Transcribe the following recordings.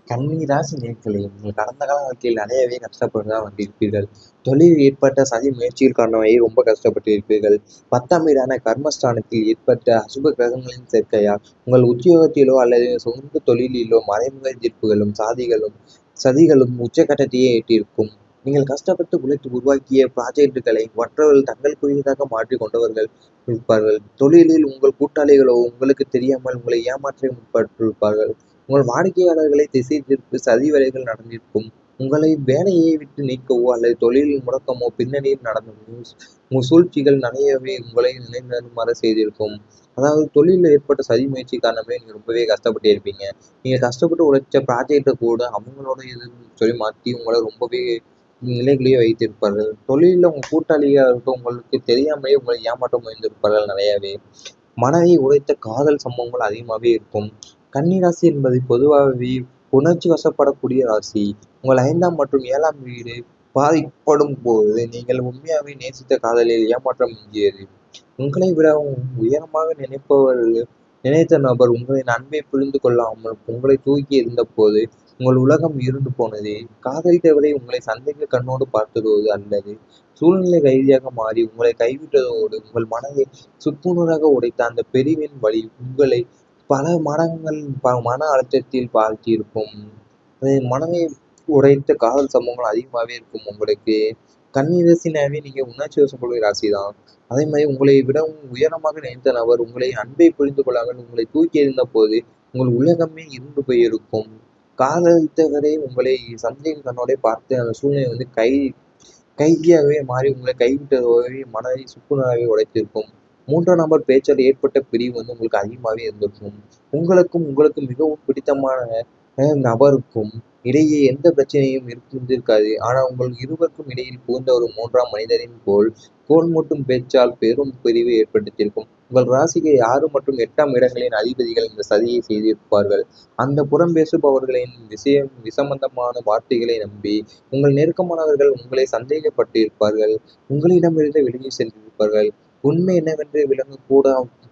கன்னி ராசி நேயர்களே, நீங்கள் கடந்த கால வாழ்க்கையில் நிறையவே கஷ்டப்பட்டு தான் வந்திருப்பீர்கள். தொழிலில் ஏற்பட்ட சதி முயற்சிகள் காரணமாகவே ரொம்ப கஷ்டப்பட்டு இருப்பீர்கள். 10ஆம் வீடான கர்மஸ்தானத்தில் ஏற்பட்ட அசுப கிரகங்களின் சேர்க்கையால் உங்கள் உத்தியோகத்திலோ அல்லது சொந்த தொழிலிலோ மறைமுக எதிர்ப்புகளும் சதிகளும் உச்சக்கட்டத்தையே எட்டியிருக்கும். நீங்கள் கஷ்டப்பட்டு உழைத்து உருவாக்கிய ப்ராஜெக்டுகளை மற்றவர்கள் தங்களுக்குரியதாக மாற்றிக் கொண்டவர்கள் இருப்பார்கள். தொழிலில் உங்கள் கூட்டாளிகளோ உங்களுக்கு தெரியாமல் உங்களை ஏமாற்ற முற்பட்டிருப்பார்கள். உங்கள் வாடிக்கையாளர்களை திசை திருப்ப சதி வேலைகள் நடந்திருக்கும். உங்களை வேலையை விட்டு நீக்கவோ அல்லது தொழிலில் முடக்கமோ பின்னணியில் நடந்த சூழ்ச்சிகள் நிறையவே உங்களை நிலைநடுமாற செய்திருக்கும். அதாவது தொழிலில் ஏற்பட்ட சதி முயற்சி காரணமே நீங்க ரொம்பவே கஷ்டப்பட்டு இருப்பீங்க. நீங்க கஷ்டப்பட்டு உழைச்ச ப்ராஜெக்டை கூட அவங்களோட இதுன்னு சொல்லி மாற்றி உங்களை ரொம்பவே நிலைகளையே வைத்திருப்பார்கள். தொழிலில் உங்கள் கூட்டாளியாக இருக்கட்டும் உங்களுக்கு தெரியாமலே உங்களை ஏமாற்ற முயன்றிருப்பார்கள் நிறையவே. மனதை உடைத்த காதல் சம்பவங்கள் அதிகமாகவே இருக்கும். கன்னி ராசி என்பது பொதுவாகவே உணர்ச்சி வசப்படக்கூடிய ராசி. உங்கள் 5ஆம் மற்றும் 7ஆம் வீடு பாதிக்கப்படும் போது நீங்கள் உண்மையாகவே நேசித்த காதலில் ஏமாற்றம் மிஞ்சியது. உங்களை விட உயரமாக நினைத்த நபர் உங்களின் அன்பை புரிந்து கொள்ளாமல் உங்களை தூக்கி எறிந்தபோது உங்கள் உலகம் இருண்டு போனது. காதலித்தவரை உங்களை சந்தேக கண்ணோடு பார்த்ததோடு அல்லது சூழ்நிலை ரீதியாக மாறி உங்களை கைவிட்டதோடு உங்கள் மனதை சுக்குநூறாக உடைத்த அந்த பிரிவின் வழி உங்களை பல மன அழுத்தத்தில் பார்த்திருக்கும். மனதை உடைத்த காதல் சம்பவங்கள் அதிகமாகவே இருக்கும் உங்களுக்கு. கன்னி ராசினாவே நீங்க உணர்ச்சி வசப்படும் ராசி தான். அதே மாதிரி உங்களை விடவும் உயரமாக நினைத்த நபர் உங்களை அன்பை புரிந்து கொள்ளாமல் உங்களை தூக்கி எறிந்த போது உங்கள் உலகமே இருண்டு போயிருக்கும். காதலித்தவரை உங்களை சந்தேக கண்ணோட பார்த்து அந்த சூழ்நிலை கைதியாகவே மாறி உங்களை கைவிட்டதோடவே மனதை சுக்குநூறாகவே உடைத்திருக்கும். 3ஆம் நபர் பேச்சால் ஏற்பட்ட பிரிவு உங்களுக்கு அதிகமாகவே இருந்திருக்கும். உங்களுக்கு மிகவும் பிடித்தமான நபருக்கும் இடையே எந்த பிரச்சனையும் இருந்திருக்காது. ஆனால் உங்கள் இருவருக்கும் இடையில் புகுந்த ஒரு 3ஆம் மனிதரின் கோல் மூட்டும் பேச்சால் பெரும் பிரிவு ஏற்படுத்தியிருக்கும். உங்கள் ராசிக்கு 6 மற்றும் 8ஆம் இடங்களின் அதிபதிகள் இந்த சதியை செய்திருப்பார்கள். அந்த புறம் பேசுபவர்களின் விசம்பந்தமான வார்த்தைகளை நம்பி உங்கள் நெருக்கமானவர்கள் உங்களை சந்தேகப்பட்டிருப்பார்கள். உங்களிடமிருந்து விலகி சென்றிருப்பார்கள். உண்மை என்னவென்று விளங்கக்கூட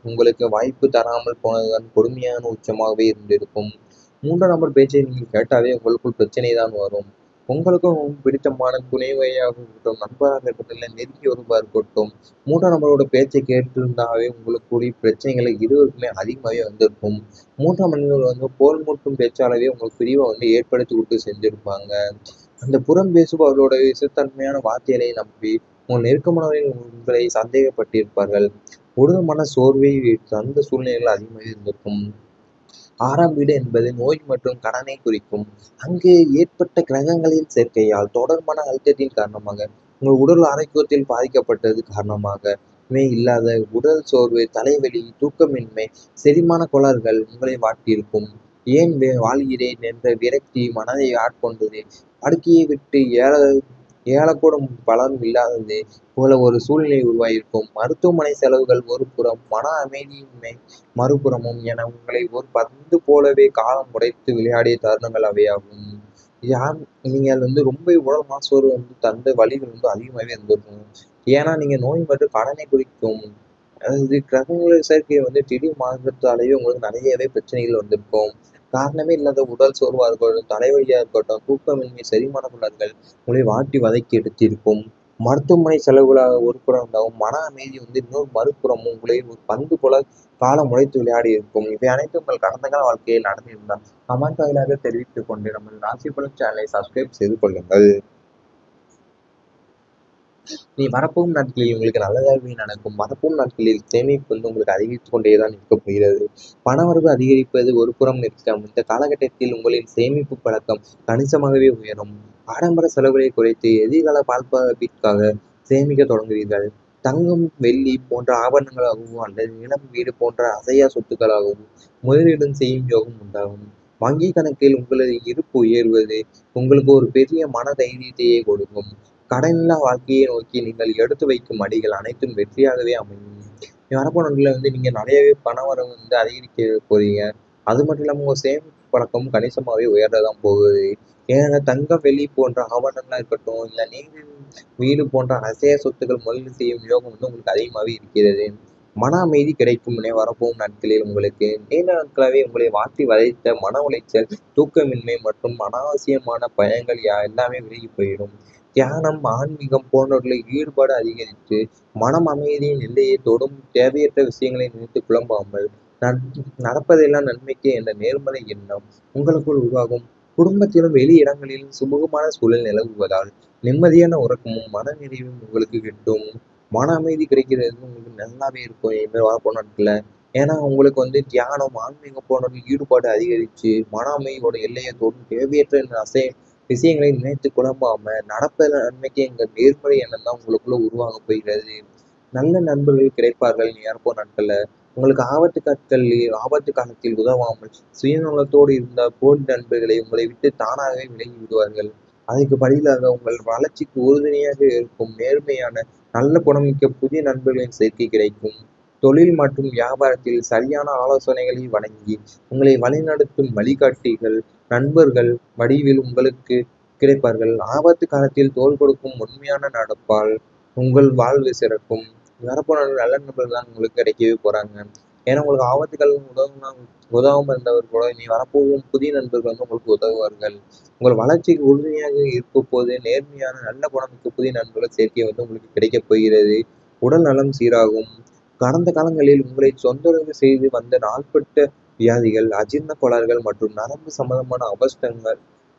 உங்களுக்கு வாய்ப்பு தராமல் போனதுதான் கொடுமையான உச்சமாகவே இருந்திருக்கும். 3ஆம் நபர் பேச்சை நீங்கள் கேட்டாலே உங்களுக்குள் பிரச்சனை தான் வரும். உங்களுக்கும் பிடித்தமான துணைவையாக இருக்கட்டும், நண்பராக இருக்கட்டும், இல்லை நெருங்கி ஒருவராக இருக்கட்டும், 3ஆம் நபரோட பேச்சை கேட்டிருந்தாவே உங்களுக்குரிய பிரச்சனைகளை இருவருக்குமே அதிகமாகவே வந்திருக்கும். 3ஆம் மனிதர்கள் போல் மூட்டும் பேச்சாளரே உங்களுக்கு பிரிவை ஏற்படுத்தி விட்டு செஞ்சிருப்பாங்க. அந்த புறம் பேசுபவர்களோட விசுத்தன்மையான வார்த்தைகளை நம்பி உங்கள் நெருக்கமானவர்கள் உங்களை சந்தேகப்பட்டிருப்பார்கள். உடல் மன சோர்வை அந்த சூழ்நிலைகள் அதிகமாக இருந்திருக்கும். 6ஆம் வீடு என்பது நோய் மற்றும் கடனை குறிக்கும். அங்கு ஏற்பட்ட கிரகங்களின் சேர்க்கையால் தொடர் மன அழுத்தத்தின் காரணமாக உங்கள் உடல் ஆரோக்கியத்தில் பாதிக்கப்பட்டது காரணமாகவே இல்லாத உடல் சோர்வு, தலைவலி, தூக்கமின்மை, செரிமான கோளாறுகள் உங்களை வாட்டியிருக்கும். ஏன் வாழ்கிறேன் என்ற விரக்தி மனதை ஆட்கொண்டது. படுக்கையை விட்டு ஏழக்கூடும் பலன் இல்லாதது போல ஒரு சூழ்நிலை உருவாகியிருக்கும். மருத்துவமனை செலவுகள் ஒரு புறம், மன அமைதியின்மை மறுபுறமும் என உங்களை ஒரு பந்து போலவே காலம் உடைத்து விளையாடிய தருணங்கள் அவையாகும். யார் நீங்கள் ரொம்ப உடல் மாசோறு தந்த வழிகள் அதிகமாகவே இருந்திருக்கும். ஏன்னா நீங்க நோய் மற்றும் கடனை குறிக்கும். அதாவது கிரகங்கள் சேர்க்கை திடீர் மாற்றத்தாலேயே உங்களுக்கு நிறையவே பிரச்சனைகள் வந்திருக்கும். காரணமே இல்லாத உடல் சோர்வாக இருக்கட்டும், தலைவலியாக இருக்கட்டும், தூக்கமின்மை, செரிமான குளங்கள் உங்களை வாட்டி வதக்கி எடுத்திருக்கும். மருத்துவமனை செலவுகளாக ஒரு புறம் இருந்தாலும் மன அமைதி இன்னொரு மறுபுறமும் உங்களை ஒரு பந்து போல காலம் உழைத்து விளையாடி இருக்கும். இவை அனைத்தும் உங்கள் கடந்த கால வாழ்க்கையில் நடந்திருந்தால் கமெண்ட் வாயிலாக தெரிவித்துக் கொண்டு நம்ம ராசி பலன் சேனலை சப்ஸ்கிரைப் செய்து கொள்ளுங்கள். நீ வரப்போகும் நாட்களில் உங்களுக்கு நல்லதாகவே நடக்கும். வரப்போகும் நாட்களில் சேமிப்பு உங்களுக்கு அதிகரித்துக் கொண்டேதான் இருக்கப் போகிறது. பணவரவு அதிகரிப்பது ஒரு புறம் இருக்க, இந்த காலகட்டத்தில் உங்களின் சேமிப்பு பழக்கம் கணிசமாகவே உயரும். ஆடம்பர செலவுகளை குறைத்து எதிர்கால பால்பாப்பிற்காக சேமிக்க தொடங்குவீர்கள். தங்கம், வெள்ளி போன்ற ஆபரணங்களாகவும் அல்லது நிலம், வீடு போன்ற அசையா சொத்துக்களாகவும் முதலீடு செய்யும் யோகம் உண்டாகும். வங்கி கணக்கில் உங்களது இருப்பு உயர்வது உங்களுக்கு ஒரு பெரிய மன தைரியத்தையே கொடுக்கும். கடனில்லா வாழ்க்கையை நோக்கி நீங்கள் எடுத்து வைக்கும் அடிகள் அனைத்தும் வெற்றியாகவே அமையும். வரப்போன நாட்களில் நீங்க நிறையவே பணவரவு அதிகரிக்க போறீங்க. அது மட்டும் இல்லாமல் உங்க சேமிப்பு பழக்கம் கணிசமாகவே உயர்றதான் போகுது. ஏன்னா தங்கம், வெள்ளி போன்ற ஆபரணங்களா இருக்கட்டும், இல்லை நீங்க வீடு போன்ற அசைய சொத்துக்கள் முதலீடு செய்யும் யோகம் உங்களுக்கு அதிகமாகவே இருக்கிறது. மன அமைதி கிடைக்கும் வரப்போகும் நாட்களில் உங்களுக்கு நீண்ட நாட்களாகவே உங்களை வாட்டி வதைத்த மன உளைச்சல், தூக்கமின்மை மற்றும் அனாவசியமான பயங்கள் எல்லாமே விலகி போயிடும். தியானம், ஆன்மீகம் போன்றவர்களில் ஈடுபாடு அதிகரித்து மனம் அமைதியின் எல்லையை தொடும் தேவையற்ற விஷயங்களை நினைத்து குழம்பாமல் நடப்பதெல்லாம் நன்மைக்கு என்ற நேர்மறை எண்ணம் உங்களுக்குள் உருவாகும். குடும்பத்திலும் வெளி இடங்களிலும் சுமூகமான சூழல் நிலவுவதால் நிம்மதியான உறக்கமும் மனநிறைவும் உங்களுக்கு கிட்டும். மன அமைதி கிடைக்கிறது உங்களுக்கு நல்லாவே இருக்கும் இனிமேல் வரப்போன நாட்கள்ல. ஏன்னா உங்களுக்கு தியானம், ஆன்மீகம் போன்றவற்றில் ஈடுபாடு அதிகரிச்சு மன அமைதியோட எல்லையை தொடும் தேவையற்ற விஷயங்களை நினைத்து குழம்பாம நடப்பதில் நன்மைக்கு எங்கள் நேர்மறை எண்ணம் தான் உங்களுக்குள்ள உருவாக போகிறது. நல்ல நண்பர்கள் கிடைப்பார்கள் இனி வரப்போற நாட்கள்ல. உங்களுக்கு ஆபத்து காலத்தில் உதவாமல் சுயநலத்தோடு இருந்த போலி நண்பர்களை உங்களை விட்டு தானாகவே விலகி விடுவார்கள். அதுக்கு பதிலாக உங்கள் வளர்ச்சிக்கு உறுதுணையாக இருக்கும் நேர்மையான நல்ல குணமிக்க புதிய நண்பர்களின் சேர்க்கை கிடைக்கும். தொழில் மற்றும் வியாபாரத்தில் சரியான ஆலோசனைகளை வழங்கி உங்களை வழிநடத்தும் வழிகாட்டிகள் நண்பர்கள் வடிவில் உங்களுக்கு கிடைப்பார்கள். ஆபத்து காலத்தில் தோள் கொடுக்கும் உண்மையான நடப்பால் உங்கள் வாழ்வு சிறக்கும். வரப்போன நல்ல நண்பர்கள் தான் உங்களுக்கு கிடைக்கவே போறாங்க. ஏன்னா உங்களுக்கு ஆபத்துகள் உதவாம இருந்தவர் கூட இனி வரப்போகும் புதிய நண்பர்கள் உங்களுக்கு உதவுவார்கள். உங்கள் வளர்ச்சிக்கு உறுதுணையாக இருக்க போது நேர்மையான நல்ல குணமிக்க புதிய நண்பர்கள் சேர்க்கை உங்களுக்கு கிடைக்கப் போகிறது. உடல் நலம் சீராகும். கடந்த காலங்களில் உங்களை தொந்தரவு செய்து வந்த நாள்பட்ட வியாதிகள், அஜீரண கோளாறுகள் மற்றும் நரம்பு சம்பந்தமான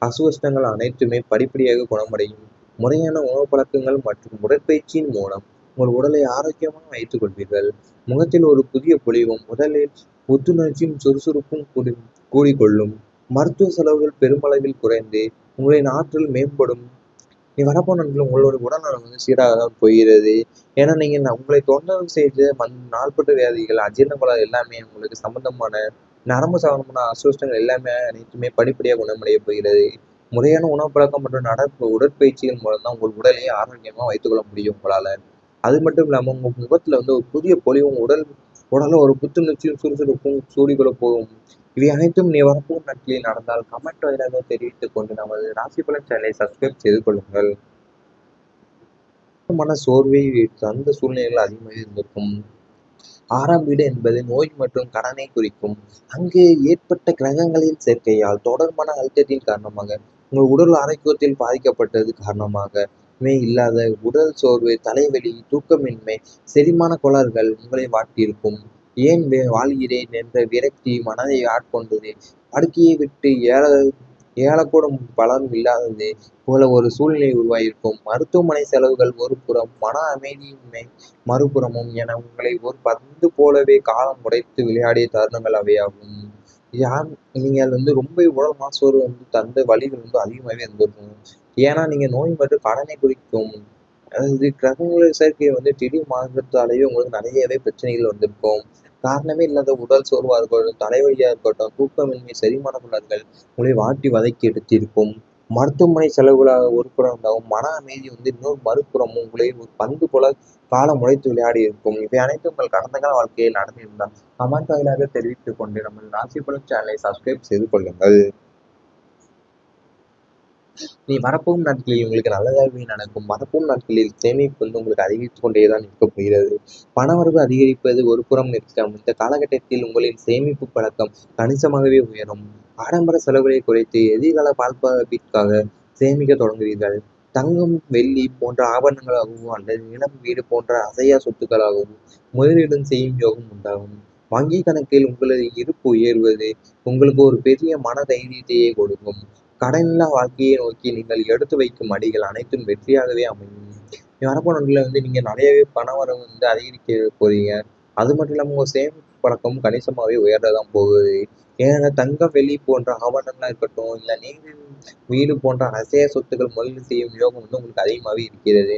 அசுவஸ்தங்கள் அனைத்துமே படிப்படியாக குணமடையும். முறையான உணவு பழக்கங்கள் மற்றும் உடற்பயிற்சியின் மூலம் உங்கள் உடலை ஆரோக்கியமாக வைத்துக் கொள்வீர்கள். முகத்தில் ஒரு புதிய பொலிவும் உடலில் புத்துணர்ச்சியும் சுறுசுறுப்பும் கூடிக்கொள்ளும். மருத்துவ செலவுகள் பெருமளவில் குறைந்து உங்களின் ஆற்றல் மேம்படும். நீ வரப்போன நாட்களில் உங்களோட உடல்நலம் சீராக தான் போகிறது. ஏன்னா நீங்க உங்களை தொந்தரவு செய்த நாள்பட்ட வியாதிகள், அஜீரண கோளாறு எல்லாமே உங்களுக்கு சம்பந்தமான நரம்பு சம்பந்தமான அசுவஸ்தங்கள் எல்லாமே அனைத்துமே படிப்படியாக குணமடைய போகிறது. முறையான உணவு பழக்கம் மற்றும் உடற்பயிற்சிகள் மூலம் தான் உங்கள் உடலை ஆரோக்கியமா வைத்துக் கொள்ள முடியும் உங்களால. அது மட்டும் இல்லாம உங்க முகத்துல ஒரு புதிய பொலிவும் உடல்ல ஒரு புத்துணர்ச்சியும் சுறுசுறுப்பும் சூடிக்கொள்ள போகும். இவை அனைத்தும் நீ வரப்போகும் நாட்களில் நடந்தால் கமெண்ட் வாயிலாக தெரிவித்துக் கொண்டு நமது ராசி பலன் சேனலை சப்ஸ்கிரைப் செய்து கொள்ளுங்கள். மன சோர்வை தந்த சூழ்நிலைகள் அதிகமாக இருந்திருக்கும். 6ஆம் வீடு என்பது நோய் மற்றும் கடனை குறிக்கும். அங்கு ஏற்பட்ட கிரகங்களின் சேர்க்கையால் தொடர் மன அழுத்தத்தின் காரணமாக உங்கள் உடல் ஆரோக்கியத்தில் பாதிக்கப்பட்டது காரணமாகவே இல்லாத உடல் சோர்வு, தலைவலி, தூக்கமின்மை, செரிமான கோளாறுகள் உங்களை வாட்டியிருக்கும். ஏன் வாழ்கிறேன் என்ற விரக்தி மனதை ஆட்கொண்டது. படுக்கையை விட்டு ஏழக்கூடும் பலன் இல்லாதது போல ஒரு சூழ்நிலை உருவாகியிருக்கும். மருத்துவமனை செலவுகள் ஒரு புறம், மன அமைதியின்மை மறுபுறமும் என உங்களை ஒரு பந்து போலவே காலம் உடைத்து விளையாடிய தருணங்கள் அவையாகும். யார் நீங்கள் ரொம்ப உடல் மாசோர்வு தந்த வலிகள் அதிகமாகவே இருந்திருக்கும். ஏன்னா நீங்க நோய் மற்றும் கடனை குறிக்கும். அதாவது கிரகங்கள் சேர்க்கை திடீர் மாற்றத்தாலேயே உங்களுக்கு நிறையவே பிரச்சனைகள் வந்திருக்கும். காரணமே இல்லாத உடல் சோர்வா இருக்கட்டும், தலைவலியா இருக்கட்டும், தூக்கமின்மை, செரிமான கோளாறுகள் உங்களை வாட்டி வதைக்கி எடுத்திருக்கும். மருத்துவமனை செலவுகளாக ஒரு புறம் இருந்தாலும் மன அமைதி இன்னொரு மறுபுறமும் உங்களை ஒரு பந்து போல காலம் உழைத்து விளையாடி இருக்கும். இவை அனைத்தும் உங்கள் கடந்த கால வாழ்க்கையில் நடந்திருந்தால் கமெண்ட் வாயிலாக தெரிவித்துக் கொண்டு நம்ம ராசி பலன் சேனலை சப்ஸ்கிரைப் செய்து கொள்ளுங்கள். நீ வரப்போகும் நாட்களில் உங்களுக்கு நல்லதாகவே நடக்கும். வரப்போகும் நாட்களில் சேமிப்பு உங்களுக்கு அதிகரித்துக் கொண்டேதான் இருக்கப் போகிறது. பணவரவு அதிகரிப்பது ஒரு புறம் நிற்கும். இந்த காலகட்டத்தில் உங்களின் சேமிப்பு பழக்கம் கணிசமாகவே உயரும். ஆடம்பர செலவுகளை குறைத்து எதிர்கால பால்பாவிற்காக சேமிக்க தொடங்குவீர்கள். தங்கம், வெள்ளி போன்ற ஆபரணங்களாகவோ அல்லது நிலம், வீடு போன்ற அசையா சொத்துக்களாகவும் முதலீடு செய்யும் யோகம் உண்டாகும். வங்கி கணக்கில் உங்களது இருப்பு உயர்வது உங்களுக்கு ஒரு பெரிய மன தைரியத்தையே கொடுக்கும். கடனில்லா வாழ்க்கையை நோக்கி நீங்கள் எடுத்து வைக்கும் அடிகள் அனைத்தும் வெற்றியாகவே அமையும். வரப்போன நீங்க நிறையவே பணவரவு அதிகரிக்க போறீங்க. அது மட்டும் இல்லாம உங்க சேமிப்பு பழக்கம் கணிசமாகவே உயர்றதான் போகுது. ஏன்னா தங்கம், வெள்ளி போன்ற ஆபரணங்களா இருக்கட்டும், இல்ல நீங்க வீடு போன்ற அசைய சொத்துக்கள் முதலீடு செய்யும் யோகம் உங்களுக்கு அதிகமாகவே இருக்கிறது.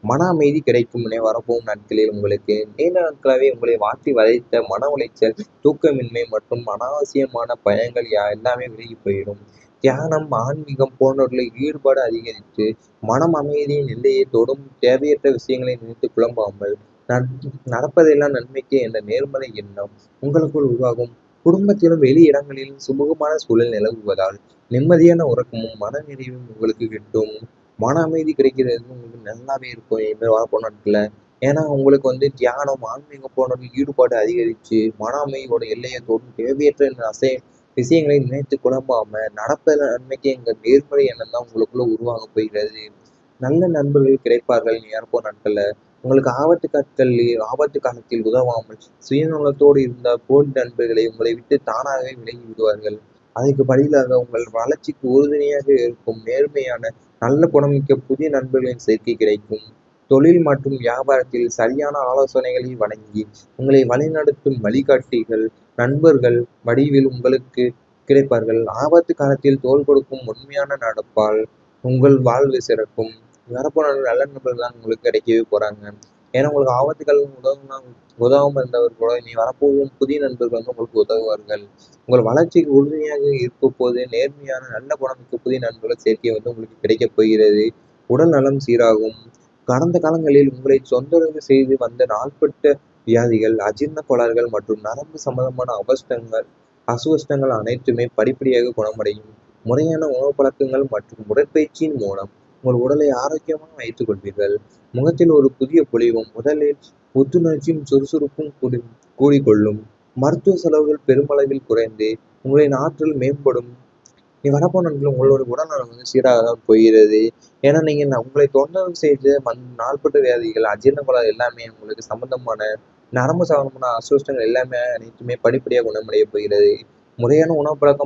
மன அமைதி கிடைக்கும் வரப்போகும் நாட்களில் உங்களுக்கு நீண்ட நாட்களாகவே உங்களை வாட்டி வதைத்த மன உளைச்சல், தூக்கமின்மை மற்றும் அனாவசியமான பயங்கள் எல்லாமே விலகி போயிடும். தியானம், ஆன்மீகம் போன்றவர்களில் ஈடுபாடு அதிகரித்து மனம் அமைதியின் எல்லையை தொடும் தேவையற்ற விஷயங்களை நினைத்து குழம்பாமல் நடப்பதெல்லாம் நன்மைக்கு என்ற நேர்மறை எண்ணம் உங்களுக்குள் உருவாகும். குடும்பத்திலும் வெளி இடங்களிலும் சுமூகமான சூழல் நிலவுவதால் நிம்மதியான உறக்கமும் மனநிறைவும் உங்களுக்கு கிட்டும். மன அமைதி கிடைக்கிறது உங்களுக்கு நல்லாவே இருக்கும் இனிமேல் வரப்போன நாட்கள்ல. ஏன்னா உங்களுக்கு வந்து தியானம், ஆன்மீகம் போன்ற ஈடுபாடு அதிகரிச்சு, மன அமைதியோட எல்லையை தொடும் தேவையற்ற இந்த விஷயங்களை நினைத்து குழம்பாம, நடப்பத நன்மைக்கு எங்க நேர்மறை எண்ணம் தான் உங்களுக்குள்ள உருவாக போகிறது. நல்ல நண்பர்கள் கிடைப்பார்கள் இனி வரப்போற நாட்கள்ல. உங்களுக்கு ஆபத்து காலத்தில் உதவாமல், சுயநலத்தோடு இருந்த போலி நண்பர்களை உங்களை விட்டு தானாகவே விலகி விடுவார்கள். அதுக்கு பதிலாக உங்கள் வளர்ச்சிக்கு உறுதுணையாக இருக்கும் நேர்மையான, நல்ல குணமிக்க புதிய நண்பர்களின் சேர்க்கை கிடைக்கும். தொழில் மற்றும் வியாபாரத்தில் சரியான ஆலோசனைகளை வழங்கி, உங்களை வழிநடத்தும் வழிகாட்டிகள், நண்பர்கள் வடிவில் உங்களுக்கு கிடைப்பார்கள். ஆபத்து காலத்தில் தோள் கொடுக்கும் உண்மையான நடப்பால் உங்கள் வாழ்வு சிறக்கும். வரப்போற நல்ல நண்பர்கள் தான் உங்களுக்கு கிடைக்கவே போறாங்க. ஏன்னா உங்களுக்கு ஆபத்து காலம் உதவாம இருந்தவர் கூட இனி வரப்போகும் புதிய நண்பர்கள் வந்து உங்களுக்கு உதவுவார்கள். உங்கள் வளர்ச்சிக்கு உறுதுணையாக இருக்க போது நேர்மையான நல்ல குணமிக்க புதிய நண்பர்கள் சேர்க்கை வந்து உங்களுக்கு கிடைக்கப் போகிறது. உடல் நலம் சீராகும். கடந்த காலங்களில் உங்களை தொந்தரவு செய்து வந்த நாள்பட்ட வியாதிகள், அஜீரண கோளாறுகள் மற்றும் நரம்பு சம்பந்தமான அசுவஸ்தங்கள் அனைத்துமே படிப்படியாக குணமடையும். முறையான உணவு பழக்கங்கள் மற்றும் உடற்பயிற்சியின் மூலம் உங்கள் உடலை ஆரோக்கியமாக வைத்துக் கொள்வீர்கள். முகத்தில் ஒரு புதிய பொலிவும், உடலில் புத்துணர்ச்சியும் சுறுசுறுப்பும் கூடிக்கொள்ளும். மருத்துவ செலவுகள் பெருமளவில் குறைந்து உங்களின் ஆற்றல் மேம்படும். நீ வரப்போன நாட்களில் உங்களோட உடல்நலம் வந்து சீராக தான் போகிறது. ஏன்னா நீங்க உங்களை தொந்தரவு செய்த நாள்பட்ட வியாதிகள், அஜீரண கோளாறு எல்லாமே உங்களுக்கு சம்பந்தமான நரம்பு சம்பந்தமான அசுவஸ்தங்கள் எல்லாமே அனைத்துமே படிப்படியாக குணமடைய போகிறது. முறையான உணவு பழக்கம்